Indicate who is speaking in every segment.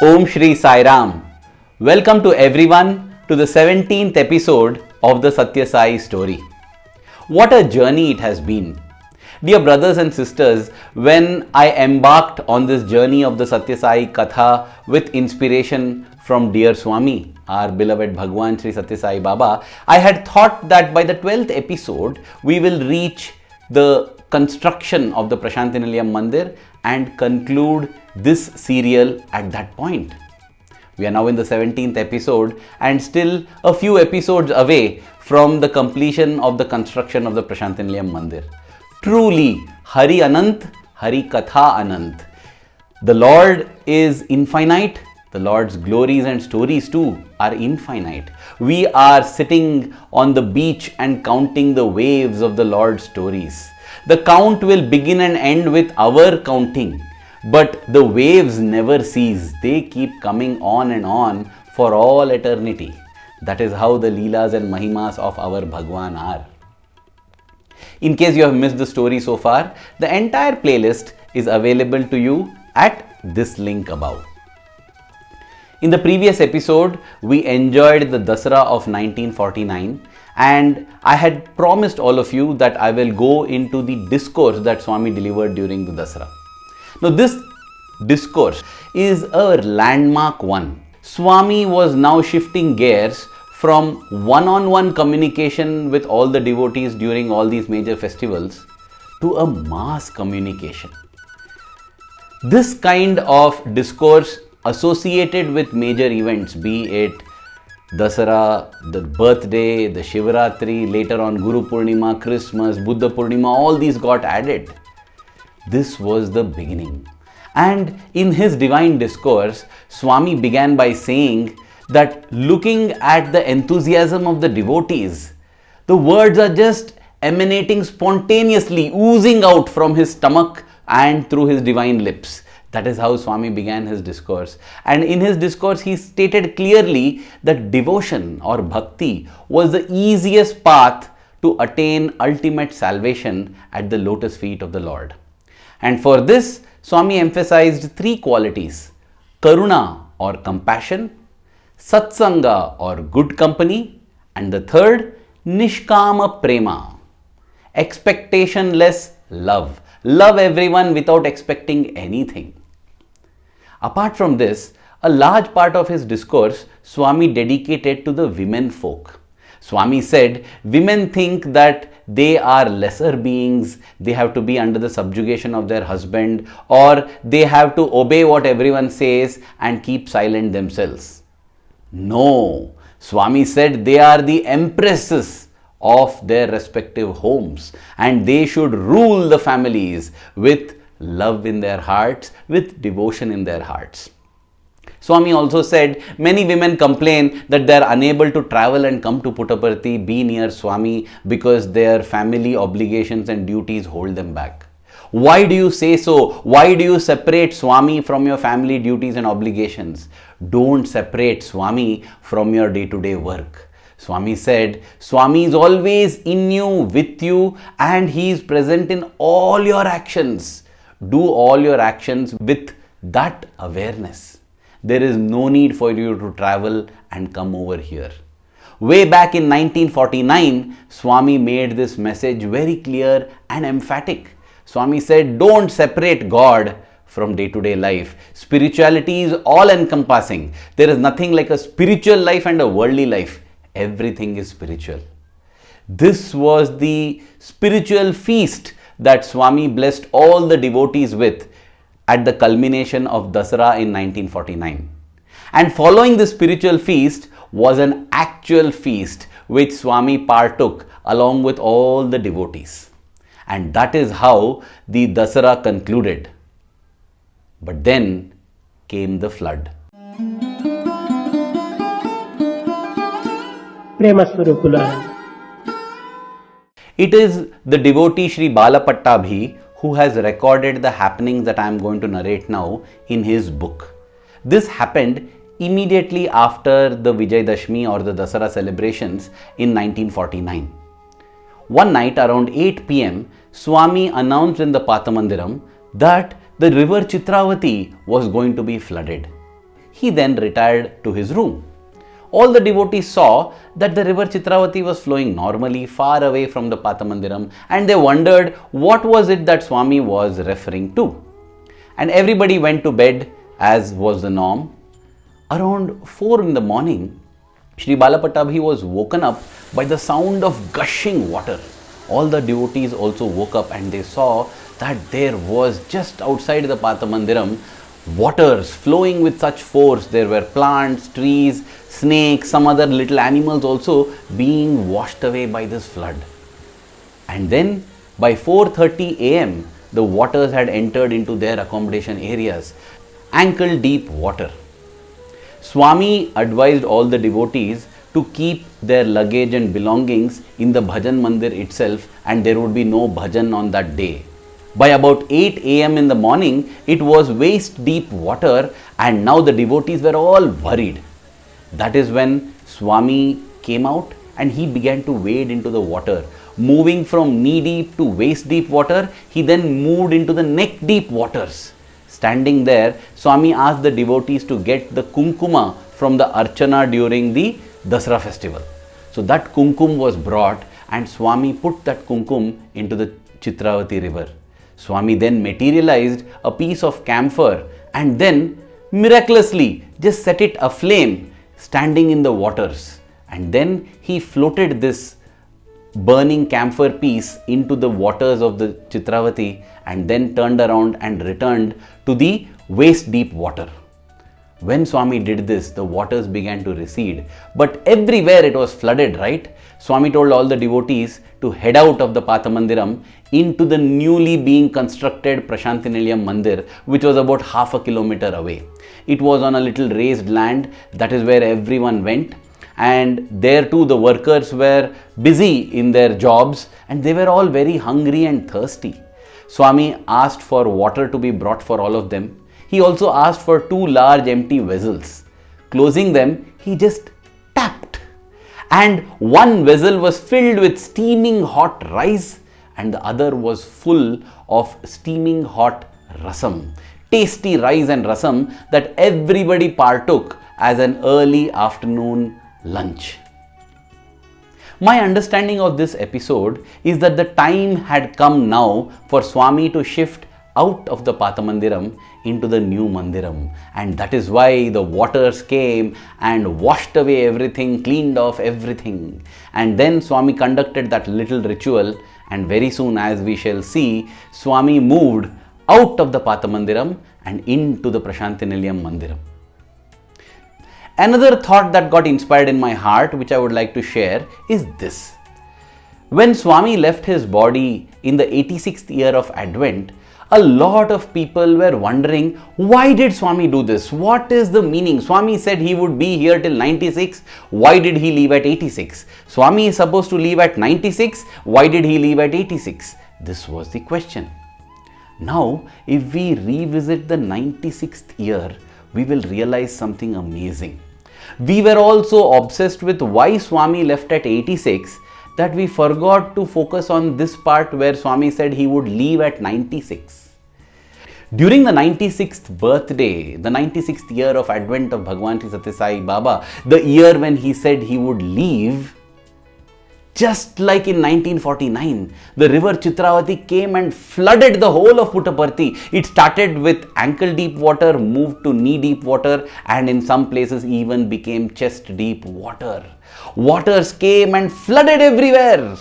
Speaker 1: Om Shri Sai Ram. Welcome to everyone to the 17th episode of the Sathya Sai story. What a journey it has been. Dear brothers and sisters, when I embarked on this journey of the Sathya Sai Katha with inspiration from dear Swami, our beloved Bhagwan Sri Sathya Sai Baba, I had thought that by the 12th episode we will reach the construction of the Prasanthi Nilayam Mandir and conclude this serial at that point. We are now in the 17th episode and still a few episodes away from the completion of the construction of the Prasanthi Nilayam Mandir. Truly, Hari Anant, Hari Katha Anant. The Lord is infinite. The Lord's glories and stories too are infinite. We are sitting on the beach and counting the waves of the Lord's stories. The count will begin and end with our counting, but the waves never cease. They keep coming on and on for all eternity. That is how the Leelas and Mahimas of our Bhagwan are. In case you have missed the story so far, the entire playlist is available to you at this link above. In the previous episode, we enjoyed the Dasara of 1949 and I had promised all of you that I will go into the discourse that Swami delivered during the Dasara. Now this discourse is a landmark one. Swami was now shifting gears from one-on-one communication with all the devotees during all these major festivals to a mass communication. This kind of discourse associated with major events, be it Dasara, the birthday, the Shivaratri, later on Guru Purnima, Christmas, Buddha Purnima, all these got added. This was the beginning. And in his divine discourse, Swami began by saying that looking at the enthusiasm of the devotees, the words are just emanating spontaneously, oozing out from his stomach and through his divine lips. That is how Swami began his discourse. And in his discourse, he stated clearly that devotion or bhakti was the easiest path to attain ultimate salvation at the lotus feet of the Lord. And for this, Swami emphasized three qualities: karuna or compassion, satsanga or good company, and the third, nishkama prema, expectationless love. Love everyone without expecting anything. Apart from this, a large part of his discourse Swami dedicated to the women folk. Swami said women think that they are lesser beings, they have to be under the subjugation of their husband, or they have to obey what everyone says and keep silent themselves. No, Swami said they are the empresses of their respective homes and they should rule the families with love in their hearts, with devotion in their hearts. Swami also said many women complain that they are unable to travel and come to Puttaparthi, be near Swami, because their family obligations and duties hold them back. Why do you say so? Why do you separate Swami from your family duties and obligations? Don't separate Swami from your day-to-day work. Swami said, Swami is always in you, with you, and he is present in all your actions. Do all your actions with that awareness. There is no need for you to travel and come over here. Way back in 1949, Swami made this message very clear and emphatic. Swami said, don't separate God from day-to-day life. Spirituality is all-encompassing. There is nothing like a spiritual life and a worldly life. Everything is spiritual. This was the spiritual feast that Swami blessed all the devotees with at the culmination of Dasara in 1949. And following the spiritual feast was an actual feast which Swami partook along with all the devotees. And that is how the Dasara concluded. But then came the flood. It is the devotee Sri Balapattabhi who has recorded the happenings that I am going to narrate now in his book. This happened immediately after the Vijayadashmi or the Dasara celebrations in 1949. One night around 8 p.m., Swami announced in the Paata Mandiram that the river Chitravati was going to be flooded. he then retired to his room. All the devotees saw that the river Chitravati was flowing normally far away from the Paata Mandiram, and they wondered what was it that Swami was referring to. And everybody went to bed as was the norm. Around 4 in the morning, Shri Balapattabhi was woken up by the sound of gushing water. All the devotees also woke up and they saw that there was just outside the Paata Mandiram waters flowing with such force. There were plants, trees, snakes, some other little animals also being washed away by this flood. And then by 4:30 am, the waters had entered into their accommodation areas, ankle deep water. Swami advised all the devotees to keep their luggage and belongings in the bhajan mandir itself, and there would be no bhajan on that day. By about 8 am in the morning, it was waist deep water, and now the devotees were all worried. That is when Swami came out and he began to wade into the water. Moving from knee deep to waist deep water, he then moved into the neck deep waters. Standing there, Swami asked the devotees to get the kumkuma from the archana during the Dasara festival. So that kumkum was brought and Swami put that kumkum into the Chitravati River. Swami then materialized a piece of camphor and then miraculously just set it aflame standing in the waters. And then he floated this burning camphor piece into the waters of the Chitravati and then turned around and returned to the waist deep water. When Swami did this, the waters began to recede, but everywhere it was flooded, right? Swami told all the devotees to head out of the Paata Mandiram into the newly being constructed Prasanthi Nilayam Mandir, which was about half a kilometer away. It was on a little raised land. That is where everyone went. And there too the workers were busy in their jobs and they were all very hungry and thirsty. Swami asked for water to be brought for all of them. He also asked for 2 large empty vessels. Closing them, he just tapped. And one vessel was filled with steaming hot rice and the other was full of steaming hot rasam. Tasty rice and rasam that everybody partook as an early afternoon lunch. My understanding of this episode is that the time had come now for Swami to shift out of the Paata Mandiram into the new Mandiram, and that is why the waters came and washed away everything, cleaned off everything. And then Swami conducted that little ritual, and very soon, as we shall see, Swami moved out of the Paata Mandiram and into the Prasanthi Nilayam Mandiram. Another thought that got inspired in my heart, which I would like to share, is this. When Swami left his body in the 86th year of Advent, a lot of people were wondering, why did Swami do this? What is the meaning? Swami said he would be here till 96. Why did he leave at 86? Swami is supposed to leave at 96. Why did he leave at 86? This was the question. Now, if we revisit the 96th year, we will realize something amazing. We were also obsessed with why Swami left at 86 that we forgot to focus on this part where Swami said he would leave at 96. During the 96th birthday, the 96th year of Advent of Bhagwan Sri Sathya Sai Baba, the year when he said he would leave, just like in 1949, the river Chitravati came and flooded the whole of Puttaparthi. It started with ankle deep water, moved to knee deep water, and in some places even became chest deep water. Waters came and flooded everywhere.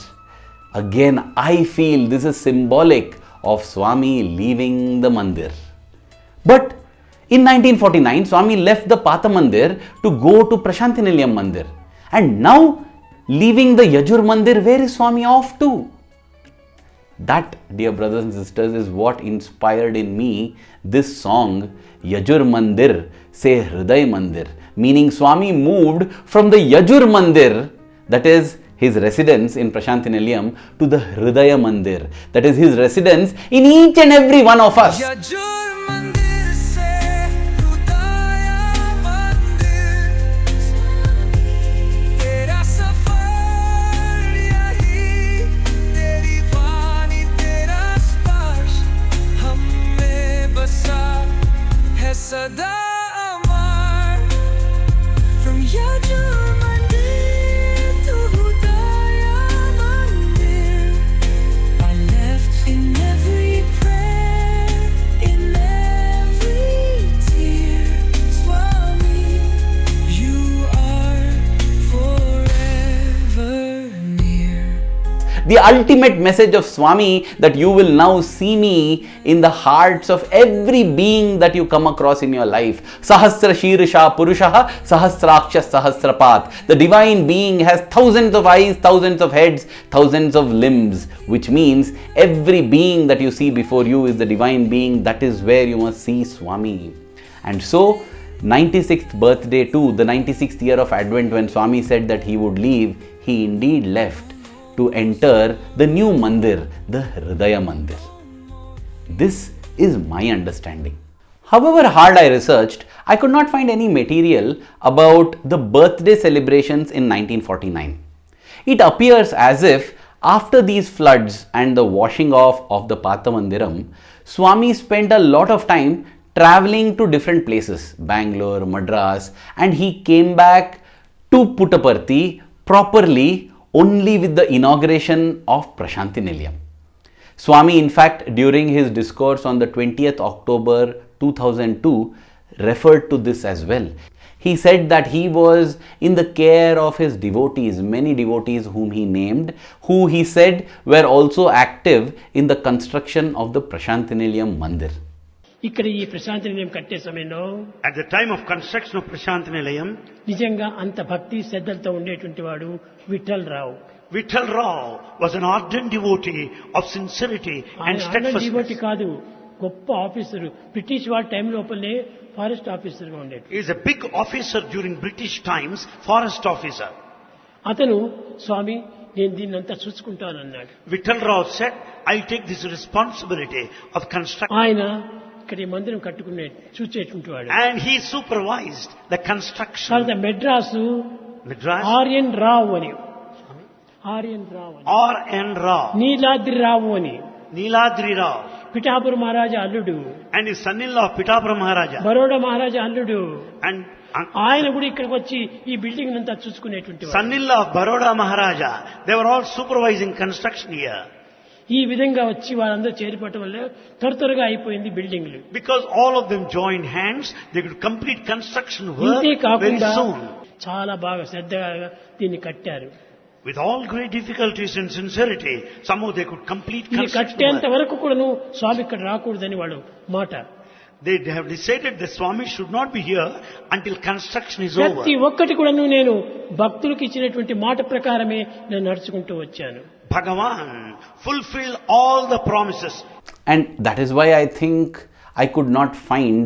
Speaker 1: Again, I feel this is symbolic of Swami leaving the Mandir. But in 1949, Swami left the Paata Mandir to go to Prasanthi Nilayam Mandir. And now, leaving the Yajur Mandir, where is Swami off to? That, dear brothers and sisters, is what inspired in me this song, Yajur Mandir se Hriday Mandir, meaning Swami moved from the Yajur Mandir, that is his residence in Prasanthi Nilayam, to the Hriday Mandir, that is his residence in each and every one of us.
Speaker 2: Yajur Mandir se Hriday Mandir, tera safar yahi, teri vani tera sparsh, hum mein basa hai sada amar.
Speaker 1: The ultimate message of Swami, that you will now see me in the hearts of every being that you come across in your life. Sahasra Shirisha Purushaha Sahasraksha Sahasrapat. The divine being has thousands of eyes, thousands of heads, thousands of limbs, which means every being that you see before you is the divine being. That is where you must see Swami. And so 96th birthday too, the 96th year of Advent, when Swami said that he would leave, he indeed left to enter the new Mandir, the Hriday Mandir. This is my understanding. However hard I researched, I could not find any material about the birthday celebrations in 1949. It appears as if after these floods and the washing off of the Paata Mandiram, Swami spent a lot of time traveling to different places, Bangalore, Madras, and he came back to Puttaparthi properly only with the inauguration of Prasanthi Nilayam. Swami, in fact, during his discourse on the 20th October 2002, referred to this as well. He said that he was in the care of his devotees, many devotees whom he named, who he said were also active in the construction of the Prasanthi Nilayam Mandir.
Speaker 3: ఇక్కడ ఈ ప్రశాంతి నిలయం కట్టే సమయంలో
Speaker 4: At the time of construction of Prasanthi Nilayam,
Speaker 3: నిజంగా అంత భక్తి శ్రద్ధలతో ఉండేటువంటి వాడు విఠల్ రావు.
Speaker 4: Vittal Rao was an ardent devotee of sincerity and
Speaker 3: devotee
Speaker 4: steadfastness.
Speaker 3: కాదు, గొప్ప ఆఫీసరు. బ్రిటిష్ వాళ్ళ టైం లోపలనే ఫారెస్ట్ ఆఫీసర్గా ఉండేది.
Speaker 4: He is a big officer during British times, forest officer.
Speaker 3: అతను స్వామి నేను దీన్ని అంతా చూసుకుంటానన్నాడు.
Speaker 4: Vittal Rao said, I'll take this responsibility of construction.
Speaker 3: ఆయన ఇక్కడ ఈ మందిరం కట్టుకునే చూసేటువంటి వాడు.
Speaker 4: And he supervised the construction.
Speaker 3: తర్వాత మెడ్రాసు
Speaker 4: Madras,
Speaker 3: ఆర్యన్ రావు అని, ఆర్యన్ రావు అని,
Speaker 4: R.N. Rao,
Speaker 3: నీలాద్రి రావు అని,
Speaker 4: Niladri Rao,
Speaker 3: పిఠాపుర మహారాజా అల్లుడు,
Speaker 4: and his son-in-law Pitapura Maharaja.
Speaker 3: Baroda మహారాజా అల్లుడు.
Speaker 4: And
Speaker 3: ఆయన కూడా ఇక్కడికి వచ్చి ఈ బిల్డింగ్ అంతా చూసుకునేటువంటి వాడు.
Speaker 4: son-in-law of Baroda Maharaja. They were all supervising construction here.
Speaker 3: ఈ విధంగా వచ్చి వాళ్ళందరూ చేరిపట్టడం వల్ల త్వరగా అయిపోయింది బిల్డింగ్లు.
Speaker 4: Because all of them joined hands, they could complete construction work
Speaker 3: ఇంతే
Speaker 4: very
Speaker 3: కాకుండా
Speaker 4: soon.
Speaker 3: చాలా బాగా శ్రద్ధగా దీన్ని కట్టారు.
Speaker 4: With all great difficulties and sincerity, somehow they could complete
Speaker 3: ఇది
Speaker 4: construction
Speaker 3: కట్టేంత
Speaker 4: work.
Speaker 3: వరకు కూడాను స్వామి ఇక్కడ రాకూడదని వాళ్ళు మాట.
Speaker 4: They have decided that Swami should not be here until construction is over.
Speaker 3: ప్రతి ఒక్కటి కూడాను నేను భక్తులకు ఇచ్చినటువంటి మాట ప్రకారమే నేను నడుచుకుంటూ వచ్చాను.
Speaker 4: Bhagavan fulfilled all the promises.
Speaker 1: And that is why I think I could not find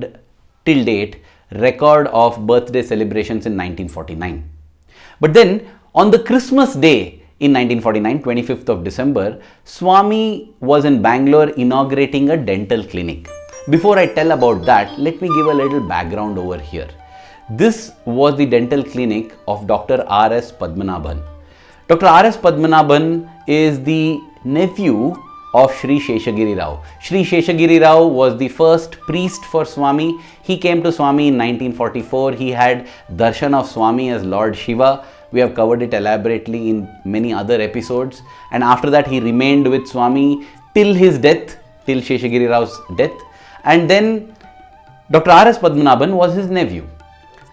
Speaker 1: till date record of birthday celebrations in 1949. But then on the Christmas day in 1949, 25th of December, Swami was in Bangalore inaugurating a dental clinic. Before I tell about that, let me give a little background over here. This was the dental clinic of Dr. R.S. Padmanabhan. Dr. R.S. Padmanabhan is the nephew of Sri Sheshagiri Rao. Sri Sheshagiri Rao was the first priest for Swami. He came to Swami in 1944. He had darshan of Swami as Lord Shiva. We have covered it elaborately in many other episodes. And after that, he remained with Swami till his death, till Sheshagiri Rao's death. And then Dr. R.S. Padmanabhan was his nephew.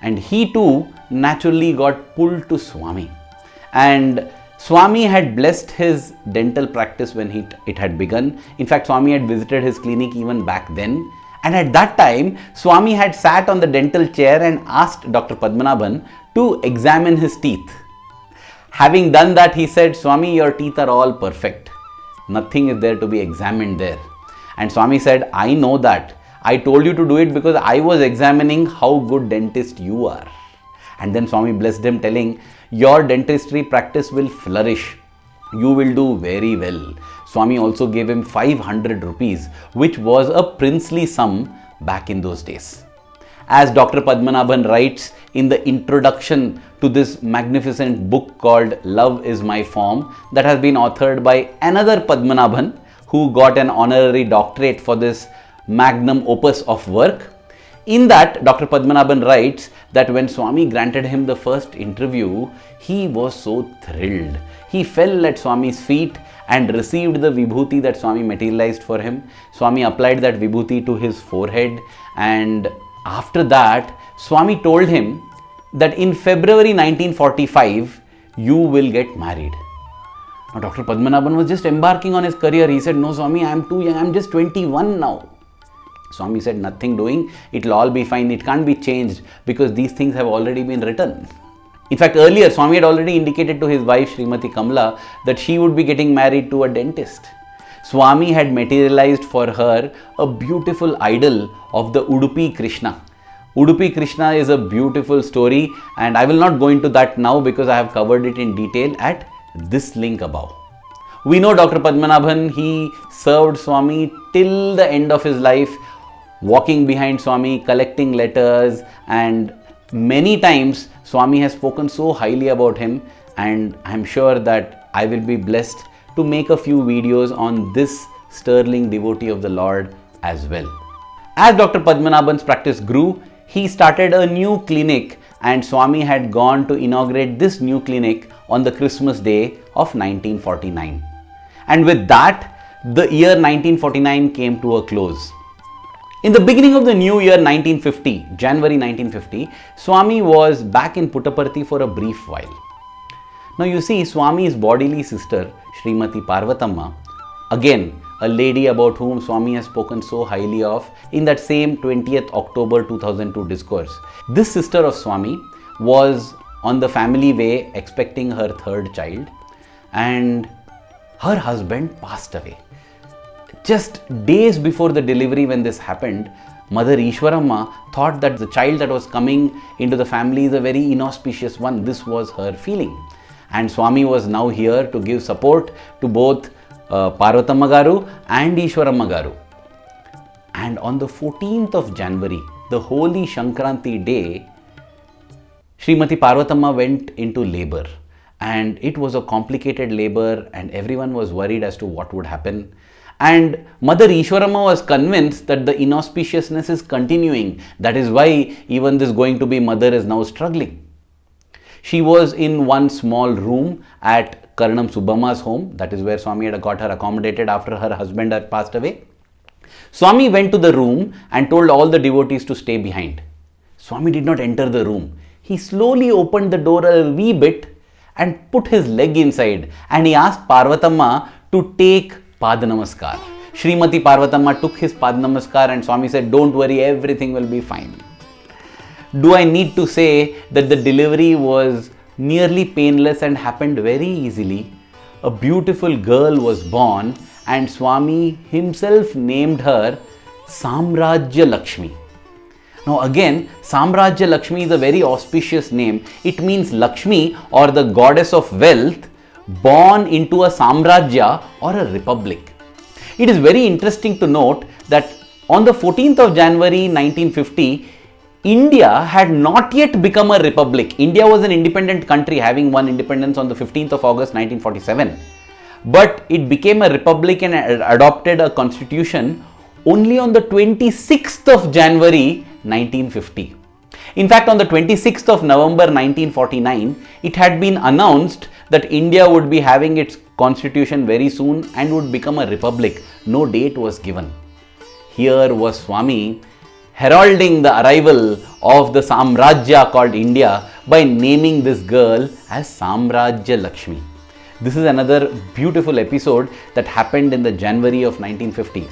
Speaker 1: And he too naturally got pulled to Swami. And Swami had blessed his dental practice when it had begun. In fact, Swami had visited his clinic even back then. And at that time, Swami had sat on the dental chair and asked Dr. Padmanabhan to examine his teeth. Having done that, he said, Swami, your teeth are all perfect. Nothing is there to be examined there. And Swami said, I know that. I told you to do it because I was examining how good dentist you are. And then Swami blessed him, telling, your dentistry practice will flourish. You will do very well. Swami also gave him 500 rupees, which was a princely sum back in those days. As Dr. Padmanabhan writes in the introduction to this magnificent book called Love is My Form, that has been authored by another Padmanabhan who got an honorary doctorate for this magnum opus of work. In that, Dr. Padmanabhan writes that when Swami granted him the first interview, he was so thrilled. He fell at Swami's feet and received the vibhuti that Swami materialized for him. Swami applied that vibhuti to his forehead, and after that, Swami told him that in February 1945, you will get married. Now, Dr. Padmanabhan was just embarking on his career. He said, "No, Swami, I am too young. I am just 21 now." Swami said, "Nothing doing. It will all be fine. It can't be changed because these things have already been written." In fact, earlier, Swami had already indicated to his wife, Srimati Kamala, that she would be getting married to a dentist. Swami had materialized for her a beautiful idol of the Udupi Krishna. Udupi Krishna is a beautiful story, and I will not go into that now because I have covered it in detail at this link above. We know Dr. Padmanabhan, he served Swami till the end of his life, walking behind Swami, collecting letters, and many times Swami has spoken so highly about him, and I am sure that I will be blessed to make a few videos on this sterling devotee of the Lord as well. As Dr. Padmanabhan's practice grew, he started a new clinic, and Swami had gone to inaugurate this new clinic on the Christmas day of 1949. And with that, the year 1949 came to a close. In the beginning of the new year 1950, January 1950, Swami was back in Puttaparthi for a brief while. Now you see, Swami's bodily sister, Srimati Parvatamma, again a lady about whom Swami has spoken so highly of in that same 20th October 2002 discourse. This sister of Swami was on the family way expecting her third child, and her husband passed away. Just days before the delivery, when this happened, Mother Ishwaramma thought that the child that was coming into the family is a very inauspicious one. This was her feeling. And Swami was now here to give support to both Parvatamma Garu and Ishwaramma Garu. And on the 14th of January, the holy Shankranti day, Srimati Parvatamma went into labor. And it was a complicated labor, and everyone was worried as to what would happen. And Mother Ishwaramma was convinced that the inauspiciousness is continuing. That is why even this going to be mother is now struggling. She was in one small room at Karnam Subbamma's home. That is where Swami had got her accommodated after her husband had passed away. Swami went to the room and told all the devotees to stay behind. Swami did not enter the room. He slowly opened the door a wee bit and put his leg inside, and he asked Parvatamma to take Pad Namaskar. Srimati Parvatamma took his Pad Namaskar, and Swami said, "Don't worry, everything will be fine." Do I need to say that the delivery was nearly painless and happened very easily? A beautiful girl was born, and Swami himself named her Samraja Lakshmi. Now again, Samraja Lakshmi is a very auspicious name. It means Lakshmi, or the goddess of wealth, born into a Samrajya or a republic. It is very interesting to note that on the 14th of January 1950, India had not yet become a republic. India was an independent country, having won independence on the 15th of August 1947. But it became a republic and adopted a constitution only on the 26th of January 1950. In fact, on the 26th of November 1949, it had been announced that India would be having its constitution very soon and would become a republic. No date was given. Here was Swami heralding the arrival of the Samrajya called India by naming this girl as Samraja Lakshmi. This is another beautiful episode that happened in the January of 1950.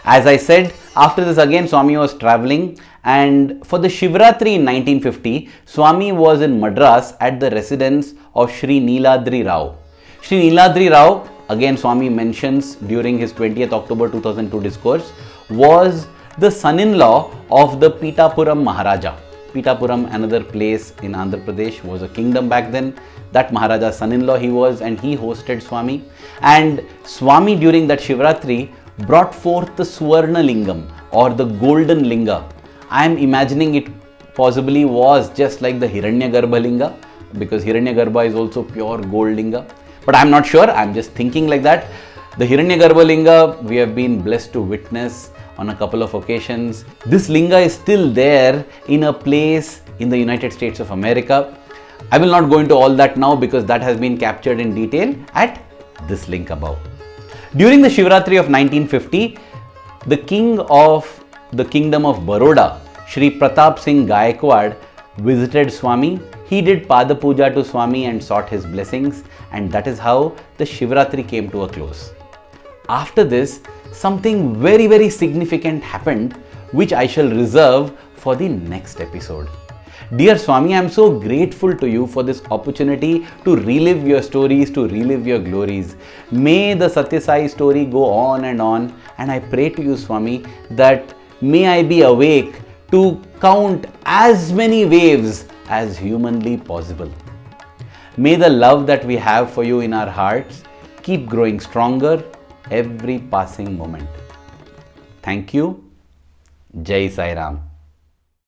Speaker 1: As I said, after this again Swami was travelling, and for the Shivaratri in 1950, Swami was in Madras at the residence of Sri Niladri Rao. Sri Niladri Rao, again Swami mentions during his 20th October 2002 discourse, was the son-in-law of the Pitapuram Maharaja. Pitapuram, another place in Andhra Pradesh, was a kingdom back then. That Maharaja's son-in-law he was, and he hosted Swami. And Swami during that Shivaratri brought forth the Swarna Lingam, or the golden linga. I am imagining it possibly was just like the Hiranyagarbha linga, because Hiranyagarbha is also pure gold linga. But I am not sure, I am just thinking like that. The Hiranyagarbha linga we have been blessed to witness on a couple of occasions. This linga is still there in a place in the United States of America. I will not go into all that now because that has been captured in detail at this link above. During the Shivaratri of 1950, the king of the kingdom of Baroda, Shri Pratap Singh Gaikwad, visited Swami, he did Pada Puja to Swami and sought his blessings, and that is how the Shivaratri came to a close. After this, something very, very significant happened, which I shall reserve for the next episode. Dear Swami, I am so grateful to you for this opportunity to relive your stories, to relive your glories. May the Sathya Sai story go on, and I pray to you, Swami, that may I be awake to count as many waves as humanly possible. May the love that we have for you in our hearts keep growing stronger every passing moment. Thank you. Jai Sai Ram.